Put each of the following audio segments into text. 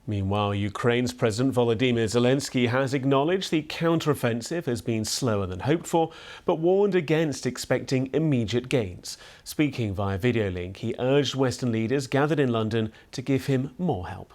Meanwhile, Ukraine's President Volodymyr Zelensky has acknowledged the counteroffensive has been slower than hoped for, but warned against expecting immediate gains. Speaking via video link, he urged Western leaders gathered in London to give him more help.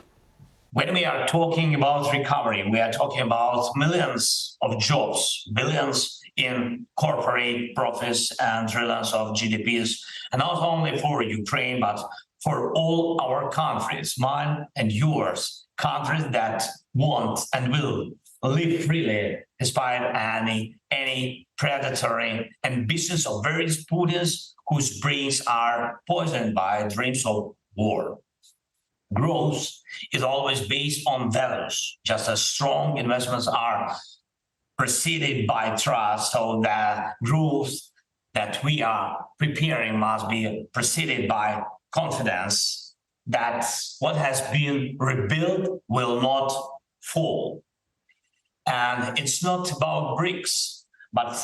When we are talking about recovery, we are talking about millions of jobs, billions in corporate profits and trillions of GDPs, and not only for Ukraine, but for all our countries, mine and yours, countries that want and will live freely despite any predatory ambitions of various Putins whose brains are poisoned by dreams of war. Growth is always based on values, just as strong investments are preceded by trust, so the growth that we are preparing must be preceded by confidence that what has been rebuilt will not fall. And it's not about bricks, but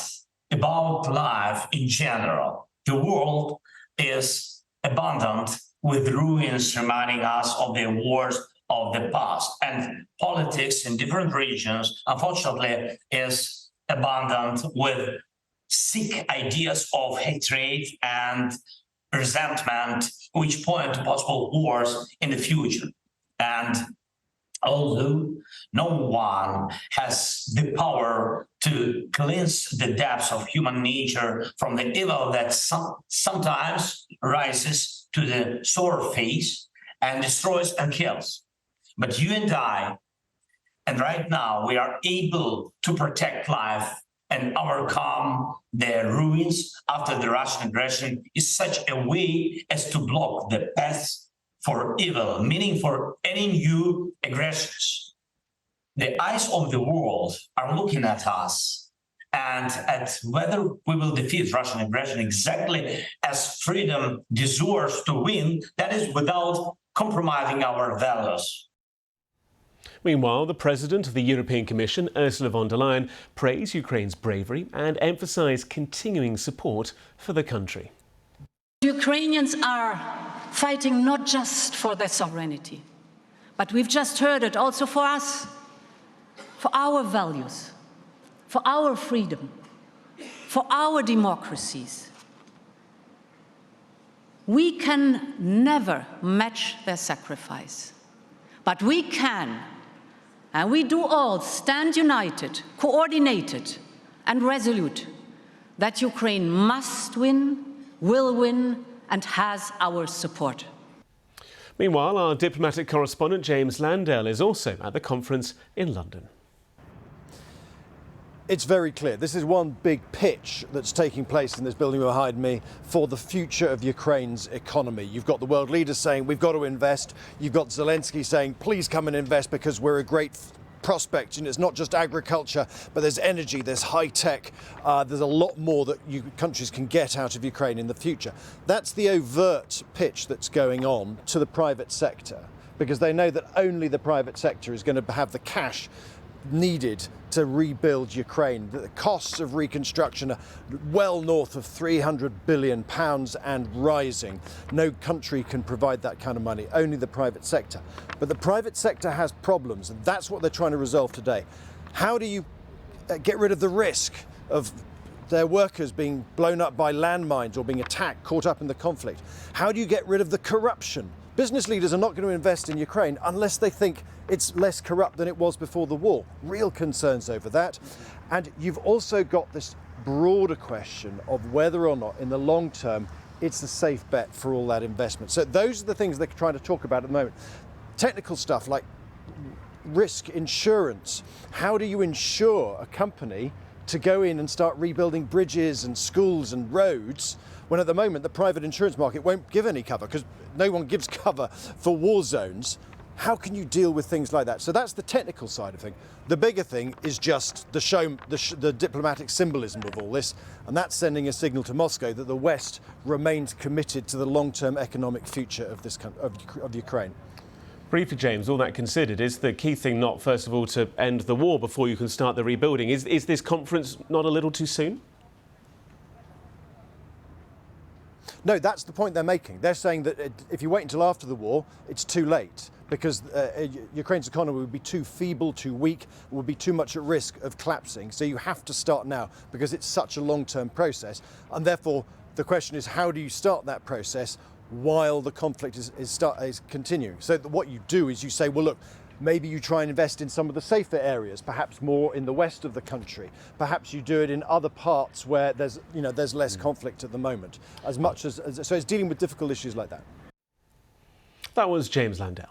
about life in general. The world is abundant with ruins reminding us of the wars of the past. And politics in different regions, unfortunately, is abundant with sick ideas of hatred and resentment, which point to possible wars in the future. And although no one has the power to cleanse the depths of human nature from the evil that sometimes rises to the surface and destroys and kills. But you and I, and right now, we are able to protect life and overcome the ruins after the Russian aggression is such a way as to block the path for evil, meaning for any new aggressions. The eyes of the world are looking at us and at whether we will defeat Russian aggression exactly as freedom deserves to win, that is without compromising our values. Meanwhile, the President of the European Commission, Ursula von der Leyen, praised Ukraine's bravery and emphasised continuing support for the country. Ukrainians are fighting not just for their sovereignty, but we've just heard it also for us, for our values, for our freedom, for our democracies. We can never match their sacrifice, but we can. And we do all stand united, coordinated, and resolute that Ukraine must win, will win, and has our support. Meanwhile, our diplomatic correspondent James Landell is also at the conference in London. It's very clear. This is one big pitch that's taking place in this building behind me for the future of Ukraine's economy. You've got the world leaders saying we've got to invest. You've got Zelensky saying please come and invest because we're a great prospect. And it's not just agriculture, but there's energy, there's high tech. There's a lot more that countries can get out of Ukraine in the future. That's the overt pitch that's going on to the private sector, because they know that only the private sector is going to have the cash needed to rebuild Ukraine. The costs of reconstruction are well north of £300 billion and rising. No country can provide that kind of money, only the private sector. But the private sector has problems, and that's what they're trying to resolve today. How do you get rid of the risk of their workers being blown up by landmines or being attacked, caught up in the conflict? How do you get rid of the corruption? Business leaders are not going to invest in Ukraine unless they think it's less corrupt than it was before the war. Real concerns over that. And you've also got this broader question of whether or not, in the long term, it's a safe bet for all that investment. So those are the things they're trying to talk about at the moment. Technical stuff like risk insurance. How do you insure a company to go in and start rebuilding bridges and schools and roads, when at the moment the private insurance market won't give any cover because no one gives cover for war zones? How can you deal with things like that? So that's the technical side of things. The bigger thing is just the diplomatic symbolism of all this, and that's sending a signal to Moscow that the West remains committed to the long-term economic future of this of Ukraine. Briefly, James, all that considered, is the key thing not, first of all, to end the war before you can start the rebuilding? Is this conference not a little too soon? No, that's the point they're making. They're saying that if you wait until after the war, it's too late. because Ukraine's economy would be too feeble, too weak, would be too much at risk of collapsing. So you have to start now because it's such a long-term process. And therefore, the question is, how do you start that process while the conflict is continuing? So what you do is you say, well, look, maybe you try and invest in some of the safer areas, perhaps more in the west of the country. Perhaps you do it in other parts where there's less conflict at the moment. So it's dealing with difficult issues like that. That was James Landell.